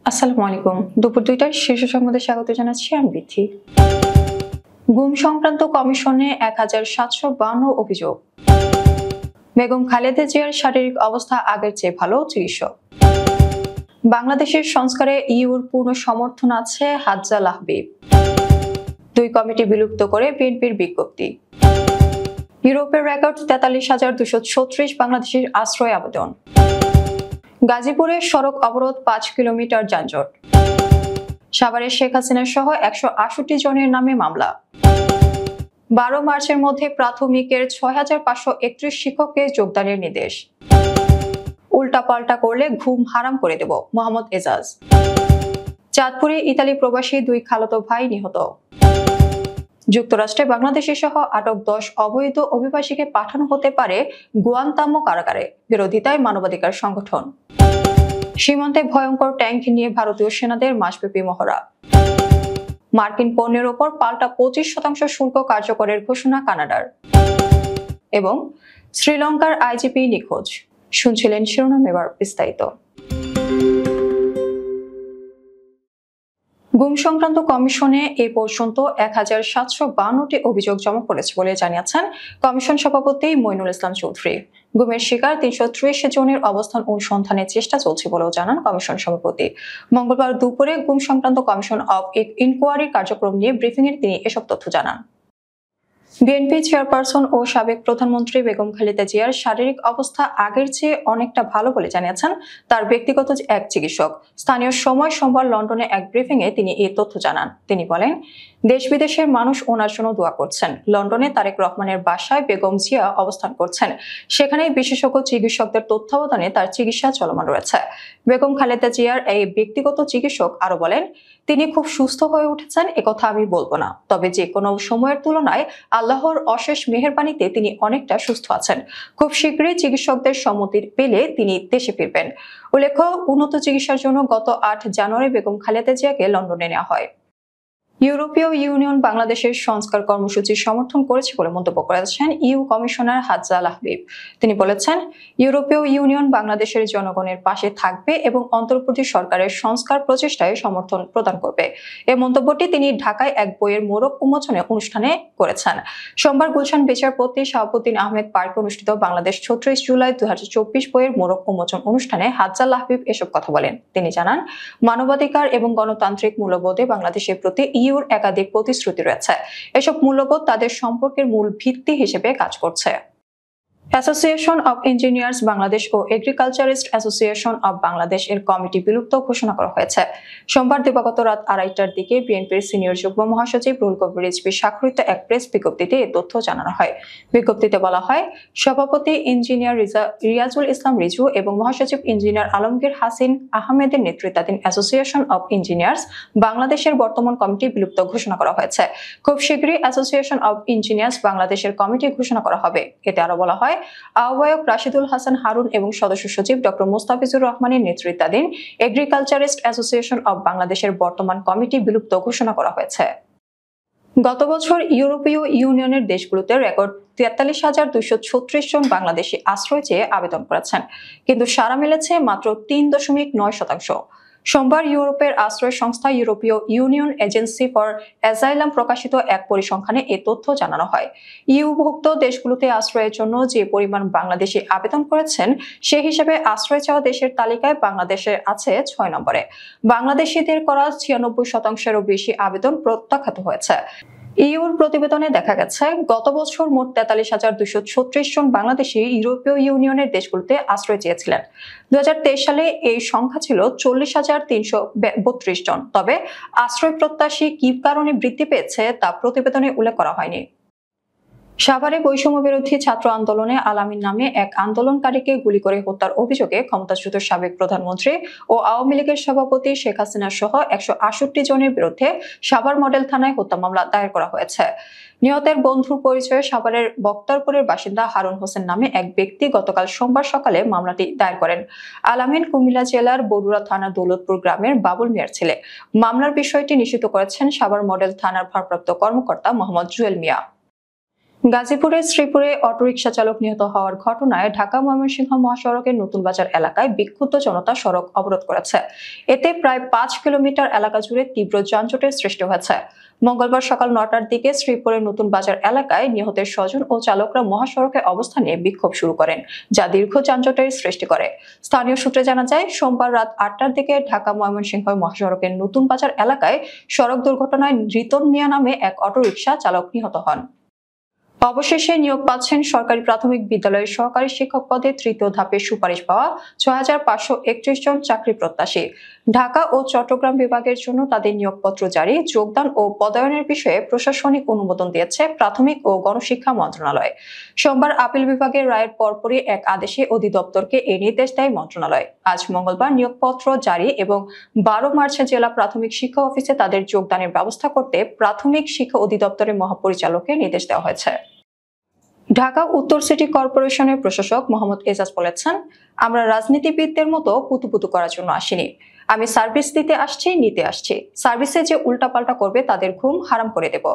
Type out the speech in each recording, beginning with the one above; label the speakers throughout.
Speaker 1: আসসালামু আলাইকুম। দুপুর ২টার শীর্ষ সংবাদে স্বাগত জানাচ্ছি আমি বিথি। গুম সংক্রান্ত কমিশনে ১,৭৫২ অভিযোগ। বেগম খালেদা জিয়ার শারীরিক অবস্থা আগের চেয়ে ভালো, চিকিৎসক। বাংলাদেশের সংস্কারে ইউর পূর্ণ সমর্থন আছে, হাজ্জাল হাবিব। ২ কমিটি বিলুপ্ত করে বিএনপির বিজ্ঞপ্তি। ইউরোপের রেকর্ড ৪৩,২৩৬ বাংলাদেশের আশ্রয় আবেদন। গাজীপুরে সড়ক অবরোধ, ৫ কিলোমিটার যানজট। সাভারে শেখ হাসিনা সহ ১৬৮ জনের নামে মামলা। ১২ মার্চের মধ্যে প্রাথমিকের ৬,৫৩১ শিক্ষককে যোগদানের নির্দেশ। উল্টাপাল্টা করলে ঘুম হারাম করে দেব, মোহাম্মদ এজাজ। চাঁদপুরে ইতালি প্রবাসী ২ খালাতো ভাই নিহত। যুক্তরাষ্ট্রে বাংলাদেশি সহ আটক ১০ অবৈধ অভিবাসীকে পাঠানো হতে পারে গুয়ান্তামো কারাগারে, বিরোধিতায় মানবাধিকার সংগঠন। সীমান্তে ভয়ঙ্কর ট্যাঙ্ক নিয়ে ভারতীয় সেনাদের মাসব্যাপী মহড়া। মার্কিন পণ্যের ওপর পাল্টা ২৫% শুল্ক কার্যকরের ঘোষণা কানাডার। এবং শ্রীলঙ্কার আইজিপি নিখোঁজ। শুনছিলেন শিরোনাম, এবার বিস্তারিত। গুম সংক্রান্ত কমিশনে এ পর্যন্ত ১,৭৫২টি অভিযোগ জমা পড়েছে বলে জানিয়েছেন কমিশন সভাপতি মইনুল ইসলাম চৌধুরী। গুমের শিকার ৩৩০ জনের অবস্থান অনুসন্ধানের চেষ্টা চলছে বলেও জানান কমিশন সভাপতি। মঙ্গলবার দুপুরে গুম সংক্রান্ত কমিশন অব ইনকোয়ারির কার্যক্রম নিয়ে ব্রিফিংয়ে তিনি এসব তথ্য জানান। বিএনপি চেয়ারপারসন ও সাবেক প্রধানমন্ত্রী বেগম খালেদা জিয়ার শারীরিক অবস্থা আগের চেয়ে অনেকটা ভালো বলে জানিয়েছেন তার ব্যক্তিগত এক চিকিৎসক। স্থানীয় সময় সোমবার লন্ডনে এক ব্রিফিংয়ে তিনি এই তথ্য জানান। তিনি বলেন, দেশ বিদেশের মানুষ ওনার জন্য দোয়া করছেন। লন্ডনে তারেক রহমানের বাসায় বেগম জিয়া অবস্থান করছেন। সেখানেই বিশেষজ্ঞ চিকিৎসকদের তত্ত্বাবধানে তার চিকিৎসা চলমান রয়েছে। বেগম খালেদা জিয়ার এই ব্যক্তিগত চিকিৎসক আরো বলেন, তিনি খুব সুস্থ হয়ে উঠেছেন একথা আমি বলবো না, তবে যে কোনো সময়ের তুলনায় আল্লাহর অশেষ মেহেরবানিতে তিনি অনেকটা সুস্থ আছেন। খুব শীঘ্রই চিকিৎসকদের সম্মতি পেলে তিনি দেশে ফিরবেন। উল্লেখ্য, উন্নত চিকিৎসার জন্য গত ৮ জানুয়ারি বেগম খালেদা জিয়াকে লন্ডনে নেওয়া হয়। ইউরোপীয় ইউনিয়ন বাংলাদেশের সংস্কার কর্মসূচি সমর্থন করেছে বলে মন্তব্য করেছেন ইউ কমিশনার হাজ্জাল হাবিব। তিনি বলেছেন, ইউরোপীয় ইউনিয়ন বাংলাদেশের জনগণের পাশে থাকবে এবং অন্তর্বর্তী সরকারের সংস্কার প্রচেষ্টায় সমর্থন প্রদান করবে। এই মন্তব্যটি তিনি ঢাকায় এক বইয়ের মোড়ক উন্মোচনের অনুষ্ঠানে করেছেন। সোমবার গুলশান বিচারপতি শাহাবুদ্দিন আহমেদ পার্কে অনুষ্ঠিত বাংলাদেশ ৩৬ জুলাই ২০২৪ বইয়ের মোড়ক উন্মোচন অনুষ্ঠানে হাজ্জাল হাবিব এসব কথা বলেন। তিনি জানান, মানবাধিকার এবং গণতান্ত্রিক মূল্যবোধে বাংলাদেশের প্রতি ইউর একাধিক প্রতিশ্রুতি রয়েছে। এসব মূল্যবোধ তাদের সম্পর্কের মূল ভিত্তি হিসেবে কাজ করছে। অ্যাসোসিয়েশন অব ইঞ্জিনিয়ার্স বাংলাদেশ ও এগ্রিকালচারিস্ট অ্যাসোসিয়েশন অব বাংলাদেশ এর কমিটি বিলুপ্ত ঘোষণা করা হয়েছে। সোমবার দিবাগত রাত ২:৩০টার দিকে বিএনপির সিনিয়র যুগ্ম মহাসচিব রুহুল কবির রিজভী স্বাক্ষরিত এক প্রেস বিজ্ঞপ্তিতে এই তথ্য জানানো হয়। বিজ্ঞপ্তিতে বলা হয়, সভাপতি ইঞ্জিনিয়ার রিয়াজুল ইসলাম রিজু এবং মহাসচিব ইঞ্জিনিয়ার আলমগীর হাসিন আহমেদের নেতৃত্বাধীন অ্যাসোসিয়েশন অব ইঞ্জিনিয়ার্স বাংলাদেশের বর্তমান কমিটি বিলুপ্ত ঘোষণা করা হয়েছে। খুব শীঘ্রই অ্যাসোসিয়েশন অব ইঞ্জিনিয়ার্স বাংলাদেশের কমিটি ঘোষণা করা হবে। এতে আরো বলা হয়, আহ্বায়ক রাশিদুল হাসান হারুন এবং সদস্য সচিব ডক্টর মোস্তাফিজুর রহমানের নেতৃত্বাধীন এগ্রিকালচারিস্ট অ্যাসোসিয়েশন অব বাংলাদেশের বর্তমান কমিটি বিলুপ্ত ঘোষণা করা হয়েছে। গত বছর ইউরোপীয় ইউনিয়নের দেশগুলোতে রেকর্ড ৪৩,২৩৬ জন বাংলাদেশি আশ্রয় চেয়ে আবেদন করেছেন, কিন্তু সাড়া মিলেছে মাত্র ৩.৯%। সোমবার ইউরোপের আশ্রয় সংস্থা ইউরোপীয় ইউনিয়ন এজেন্সি ফর অ্যাজাইলাম প্রকাশিত এক পরিসংখ্যানে এ তথ্য জানানো হয়। ইউভুক্ত দেশগুলোতে আশ্রয়ের জন্য যে পরিমাণ বাংলাদেশি আবেদন করেছেন, সে হিসেবে আশ্রয় চাওয়া দেশের তালিকায় বাংলাদেশে আছে ৬ নম্বরে। বাংলাদেশিদের করা ৯৬%-এরও বেশি আবেদন প্রত্যাখ্যাত হয়েছে। ইউর প্রতিবেদনে দেখা গেছে, গত বছর মোট ৪৩,২৩৬ জন বাংলাদেশি ইউরোপীয় ইউনিয়নের দেশগুলোতে আশ্রয় চেয়েছিলেন। ২০২৩ সালে এই সংখ্যা ছিল ৪০,৩৩২ জন। তবে আশ্রয় প্রত্যাশী কি কারণে বৃদ্ধি পেয়েছে তা প্রতিবেদনে উল্লেখ করা হয়নি। সাভারে বৈষম্য বিরোধী ছাত্র আন্দোলনে আলামিন নামে এক আন্দোলনকারীকে গুলি করে হত্যার অভিযোগে ক্ষমতাচ্যুত সাবেক প্রধানমন্ত্রী ও আওয়ামী লীগের সভাপতি শেখ হাসিনা সহ ১৬৮ জনের বিরুদ্ধে সাভার মডেল থানায় হত্যা মামলা দায়ের করা হয়েছে। নিহতের বন্ধুর পরিচয়ে সাভারের বক্তারপুরের বাসিন্দা হারুন হোসেন নামে এক ব্যক্তি গতকাল সোমবার সকালে মামলাটি দায়ের করেন। আলামিন কুমিল্লা জেলার বরুড়া থানার দৌলতপুর গ্রামের বাবুল মিয়ার ছেলে। মামলার বিষয়টি নিশ্চিত করেছেন সাভার মডেল থানার ভারপ্রাপ্ত কর্মকর্তা মোহাম্মদ জুয়েল মিয়া। গাজীপুরের শ্রীপুরে অটোরিকশা চালক নিহত হওয়ার ঘটনায় ঢাকা ময়মনসিংহ মহাসড়কের নতুন বাজার এলাকায় বিক্ষুব্ধ জনতা সড়ক অবরোধ করেছে। এতে প্রায় 5 কিলোমিটার এলাকা জুড়ে তীব্র যানজটের সৃষ্টি হয়েছে। মঙ্গলবার সকাল 9টার দিকে শ্রীপুরের নতুন বাজার এলাকায় নিহতের স্বজন ও চালকরা মহাসড়কে অবস্থান নিয়ে বিক্ষোভ শুরু করেন, যা দীর্ঘ যানজটের সৃষ্টি করে। স্থানীয় সূত্রে জানা যায়, সোমবার রাত 8টার দিকে ঢাকা ময়মনসিংহ মহাসড়কের নতুন বাজার এলাকায় সড়ক দুর্ঘটনায় রিতন মিয়া নামে এক অটোরিকশা চালক নিহত হন। অবশেষে নিয়োগ পাচ্ছেন সরকারি প্রাথমিক বিদ্যালয়ের সহকারী শিক্ষক পদে তৃতীয় ধাপে সুপারিশ পাওয়া ৬,৫৩১ জন চাকরি প্রত্যাশী। ঢাকা ও চট্টগ্রাম বিভাগের জন্য তাদের নিয়োগপত্র জারি, যোগদান ও পদায়নের বিষয়ে প্রশাসনিক অনুমোদন দিয়েছে প্রাথমিক ও গণশিক্ষা মন্ত্রণালয়। সোমবার আপিল বিভাগের রায়ের পরপরই এক আদেশে অধিদপ্তরকে এই নির্দেশ দেয় মন্ত্রণালয়। আজ মঙ্গলবার নিয়োগপত্র জারি এবং ১২ মার্চ জেলা প্রাথমিক শিক্ষা অফিসে তাদের যোগদানের ব্যবস্থা করতে প্রাথমিক শিক্ষা অধিদপ্তরের মহাপরিচালককে নির্দেশ দেওয়া হয়েছে। ঢাকা উত্তর সিটি কর্পোরেশনের প্রশাসক মোহাম্মদ এজাজ বলেছেন, আমরা রাজনীতিবিদদের মতো পুতুপুতু করার জন্য আসিনি। আমি সার্ভিস দিতে আসছি, নিতে আসছি। সার্ভিসে যে উল্টাপাল্টা করবে তাদের ঘুম হারাম করে দেব।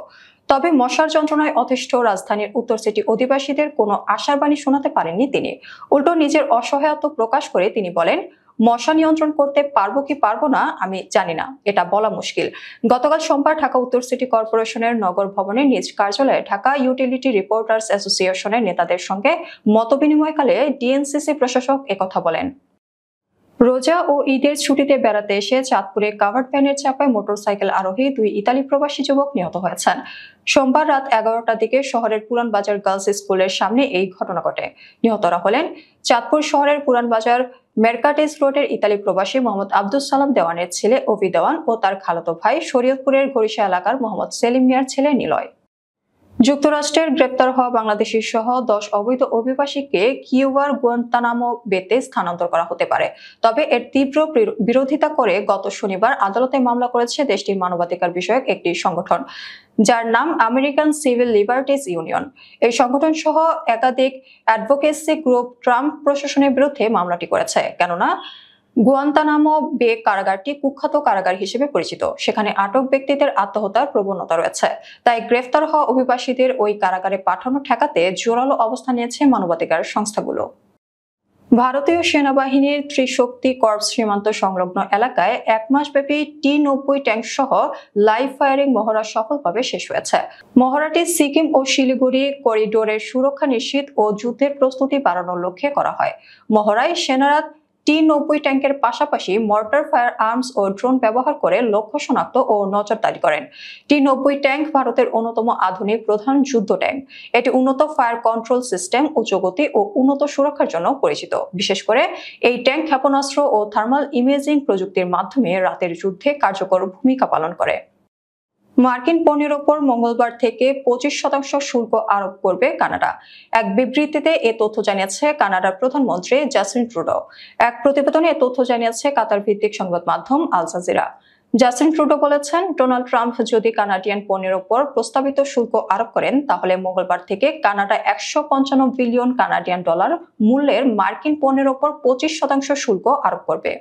Speaker 1: তবে মশার যন্ত্রণায় অতিষ্ঠ রাজধানীর উত্তর সিটি অধিবাসীদের কোনো আশার বাণী শোনাতে পারেননি তিনি। উল্টো নিজের অসহায়ত্ব প্রকাশ করে তিনি বলেন, মশা নিয়ন্ত্রণ করতে পারবো কি পারবো না আমি জানি না, এটা বলা মুশকিল। গতকাল সোমবার ঢাকা উত্তর সিটি কর্পোরেশনের নগর ভবনের নিজ কার্যালয়ে ঢাকা ইউটিলিটি রিপোর্টার্স অ্যাসোসিয়েশনের নেতাদের সঙ্গে মতবিনিময়কালে ডিএনসিসি প্রশাসক একথা বলেন। রোজা ও ঈদের ছুটিতে বেড়াতে এসে চাঁদপুরে কাভার্ড ভ্যানের চাপায় মোটরসাইকেল আরোহী 2 ইতালি প্রবাসী যুবক নিহত হয়েছেন। সোমবার রাত 11টার দিকে শহরের পুরান বাজার গার্লস স্কুলের সামনে এই ঘটনা ঘটে। নিহতরা হলেন চাঁদপুর শহরের পুরান বাজার মেরকাটেজ রোডের ইতালি প্রবাসী মোহাম্মদ আব্দুস সালাম দেওয়ানের ছেলে অভি দেওয়ান ও তার খালাতো ভাই শরীয়তপুরের গরিশা এলাকার মোহাম্মদ সেলিম মিয়ার ছেলে নিলয়। যুক্তরাষ্ট্রের গ্রেপ্তার হওয়া বাংলাদেশী সহ 10 অবৈধ অভিবাসীকে কিউবার গুয়ান্তানামো বেতে স্থানান্তর করা হতে পারে, তবে এর তীব্র বিরোধিতা করে গত শনিবার আদালতে মামলা করেছে দেশটির মানবাধিকার বিষয়ক একটি সংগঠন, যার নাম আমেরিকান সিভিল লিবার্টিজ ইউনিয়ন। এই সংগঠন সহ একাধিক অ্যাডভোকেসি গ্রুপ ট্রাম্প প্রশাসনের বিরুদ্ধে মামলাটি করেছে, কেননা গুয়ান্তানামো বে কারাগারটি কুখ্যাত কারাগার হিসেবে পরিচিত। সেখানে আটক ব্যক্তিদের আত্মহত্যার প্রবণতা রয়েছে। তাই গ্রেফতার হওয়া অভিবাসীদের ওই কারাগারে পাঠানো ঠেকাতে জোরালো অবস্থান নিয়েছে মানবাধিকার সংস্থাগুলো। ভারতীয় সেনাবাহিনীর ত্রিশক্তি কর্পস সীমান্ত সংলগ্ন এলাকায় 1 মাসব্যাপী T-90 ট্যাঙ্ক সহ লাইভ ফায়ারিং মহড়া সফলভাবে শেষ হয়েছে। মহড়াটি সিকিম ও শিলিগুড়ি করিডোরের সুরক্ষা নিশ্চিত ও যুদ্ধের প্রস্তুতি বাড়ানোর লক্ষ্যে করা হয়। মহড়ায় সেনারা T-90 ট্যাঙ্কের পাশাপাশি মর্টার ফায়ার আর্মস ও ড্রোন ব্যবহার করে লক্ষ্য শনাক্ত ও নজরদারি করেন। T-90 ট্যাঙ্ক ভারতের অন্যতম আধুনিক প্রধান যুদ্ধ ট্যাঙ্ক। এটি উন্নত ফায়ার কন্ট্রোল সিস্টেম, উচ্চ গতি ও উন্নত সুরক্ষার জন্য পরিচিত। বিশেষ করে এই ট্যাঙ্ক ক্ষেপণাস্ত্র ও থার্মাল ইমেজিং প্রযুক্তির মাধ্যমে রাতের যুদ্ধে কার্যকর ভূমিকা পালন করে। মার্কিন পণ্যের ওপর মঙ্গলবার থেকে 25% শুল্ক আরোপ করবে কানাডা। এক বিবৃতিতে এ তথ্য জানিয়েছে কানাডার প্রধানমন্ত্রী জাস্টিন ট্রুডো। এক প্রতিবেদনে এ তথ্য জানিয়েছে কাতার ভিত্তিক সংবাদ মাধ্যম আল জাজিরা। জাস্টিন ট্রুডো বলেছেন, ডোনাল্ড ট্রাম্প যদি কানাডিয়ান পণ্যের ওপর প্রস্তাবিত শুল্ক আরোপ করেন, তাহলে মঙ্গলবার থেকে কানাডা 155 বিলিয়ন কানাডিয়ান ডলার মূল্যের মার্কিন পণ্যের ওপর 25% শুল্ক আরোপ করবে।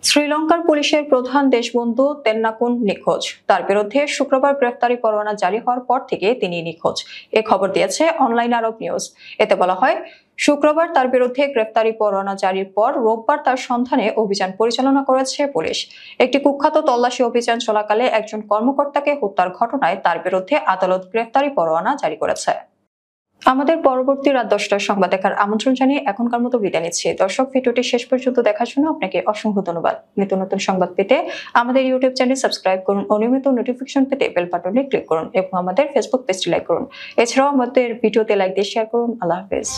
Speaker 1: শ্রীলঙ্কার পুলিশের প্রধান দেশবন্ধু তেন্নাকুন নিখোঁজ। তার বিরুদ্ধে শুক্রবার গ্রেফতারি পরোয়ানা জারি হওয়ার পর থেকে তিনি নিখোঁজ, এ খবর দিয়েছে অনলাইন আরব নিউজ। এতে বলা হয়, শুক্রবার তার বিরুদ্ধে গ্রেফতারি পরোয়ানা জারির পর রোববার তার সন্ধানে অভিযান পরিচালনা করেছে পুলিশ। একটি কুখ্যাত তল্লাশি অভিযান চলাকালে একজন কর্মকর্তাকে হত্যার ঘটনায় তার বিরুদ্ধে আদালত গ্রেফতারি পরোয়ানা জারি করেছে। আমাদের পরবর্তী রাত 10টার সংবাদ দেখার আমন্ত্রণ জানিয়ে এখনকার মতো বিদায় নিচ্ছি। দর্শক, ভিডিওটি শেষ পর্যন্ত দেখার জন্য আপনাকে অসংখ্য ধন্যবাদ। নিত্য নতুন সংবাদ পেতে আমাদের ইউটিউব চ্যানেল সাবস্ক্রাইব করুন, অনিয়মিত নোটিফিকেশন পেতে বেল বাটনে ক্লিক করুন এবং আমাদের ফেসবুক পেজটি লাইক করুন। এছাড়াও আমাদের ভিডিওতে লাইক দিয়ে শেয়ার করুন। আল্লাহ হাফেজ।